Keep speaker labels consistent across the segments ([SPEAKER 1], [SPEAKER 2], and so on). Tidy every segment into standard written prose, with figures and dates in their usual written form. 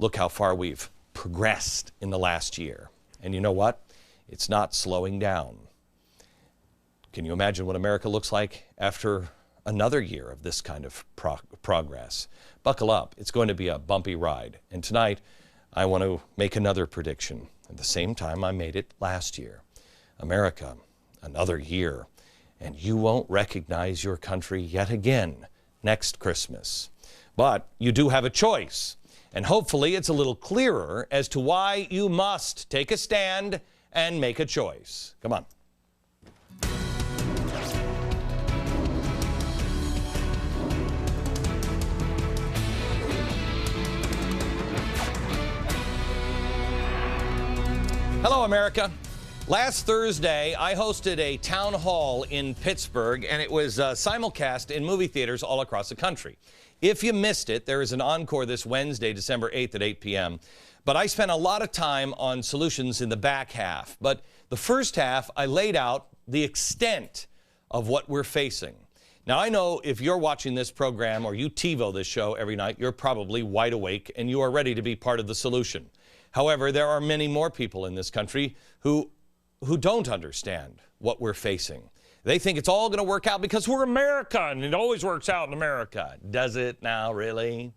[SPEAKER 1] Look how far we've progressed in the last year. And you know what? It's not slowing down. Can you imagine what America looks like after another year of this kind of progress? Buckle up. It's going to be a bumpy ride. And tonight, I want to make another prediction. At the same time I made it last year. America, another year. And you won't recognize your country yet again next Christmas. But you do have a choice. And hopefully it's a little clearer as to why you must take a stand and make a choice. Come on. Hello, America. Last Thursday, I hosted a town hall in Pittsburgh, and it was simulcast in movie theaters all across the country. If you missed it, there is an encore this Wednesday, December 8th at 8 p.m. But I spent a lot of time on solutions in the back half. But the first half, I laid out the extent of what we're facing. Now, I know if you're watching this program or you TiVo this show every night, you're probably wide awake and you are ready to be part of the solution. However, there are many more people in this country who don't understand what we're facing. They think it's all going to work out because we're America and it always works out in America. Does it now, really?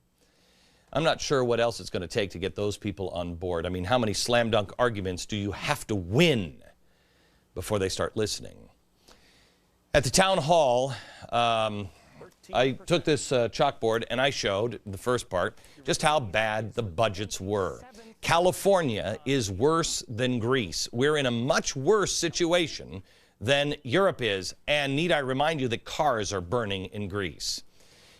[SPEAKER 1] I'm not sure what else it's going to take to get those people on board. I mean, how many slam dunk arguments do you have to win before they start listening? At the town hall, I took this chalkboard and I showed, in the first part, just how bad the budgets were. California is worse than Greece. We're in a much worse situation than Europe is. And need I remind you that cars are burning in Greece.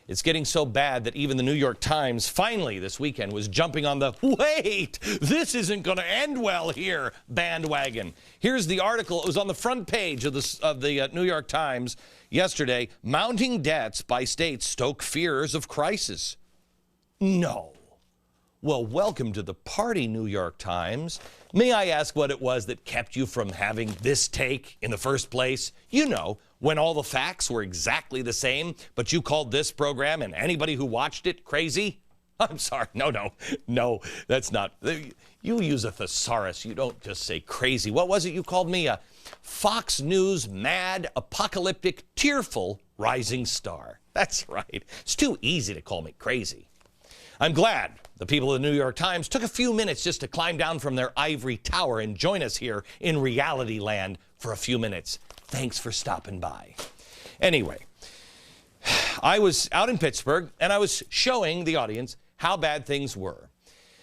[SPEAKER 1] It's getting so bad that even the New York Times finally this weekend was jumping on the wait, this isn't going to end well here bandwagon. Here's the article. It was on the front page of the New York Times yesterday. Mounting debts by states stoke fears of crisis. No. Well, welcome to the party, New York Times. May I ask what it was that kept you from having this take in the first place? You know, when all the facts were exactly the same, but you called this program and anybody who watched it crazy? I'm sorry, no, that's not. You use a thesaurus, you don't just say crazy. What was it you called me? A Fox News mad, apocalyptic, tearful rising star. That's right. It's too easy to call me crazy. I'm glad the people of the New York Times took a few minutes just to climb down from their ivory tower and join us here in reality land for a few minutes. Thanks for stopping by. Anyway, I was out in Pittsburgh and I was showing the audience how bad things were.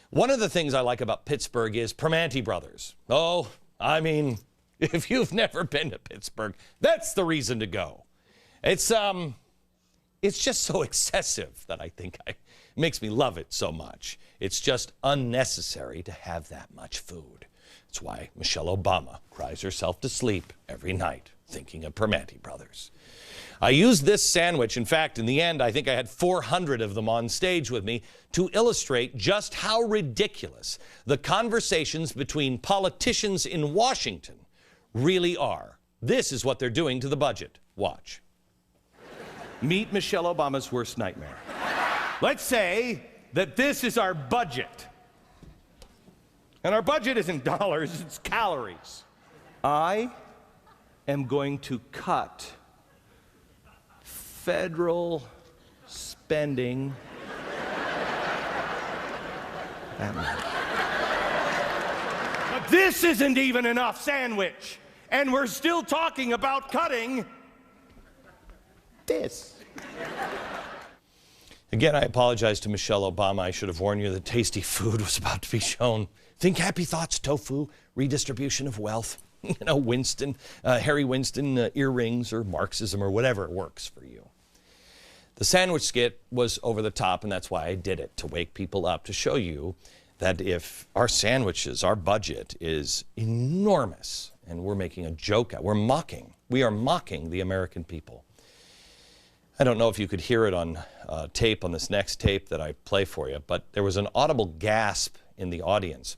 [SPEAKER 1] One of the things I like about Pittsburgh is Primanti Brothers. Oh, I mean, if you've never been to Pittsburgh, that's the reason to go. It's just so excessive that I think it makes me love it so much. It's just unnecessary to have that much food. That's why Michelle Obama cries herself to sleep every night thinking of Primanti Brothers. I used this sandwich. In fact, in the end, I think I had 400 of them on stage with me to illustrate just how ridiculous the conversations between politicians in Washington really are. This is what they're doing to the budget. Watch. Meet Michelle Obama's worst nightmare. Let's say that this is our budget. And our budget isn't dollars, it's calories. I am going to cut federal spending that much. But this isn't even enough sandwich. And we're still talking about cutting this. Again, I apologize to Michelle Obama. I should have warned you that tasty food was about to be shown. Think happy thoughts, tofu, redistribution of wealth. You know, Winston, Harry Winston, earrings, or Marxism, or whatever works for you. The sandwich skit was over the top, and that's why I did it, to wake people up, to show you that if our sandwiches, our budget is enormous, and we're making a joke out, we are mocking the American people. I don't know if you could hear it on tape, on this next tape that I play for you, but there was an audible gasp in the audience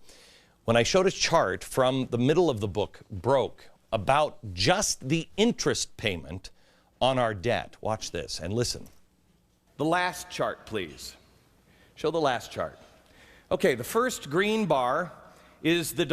[SPEAKER 1] when I showed a chart from the middle of the book, Broke, about just the interest payment on our debt. Watch this and listen. The last chart, please. Show the last chart. Okay, the first green bar is the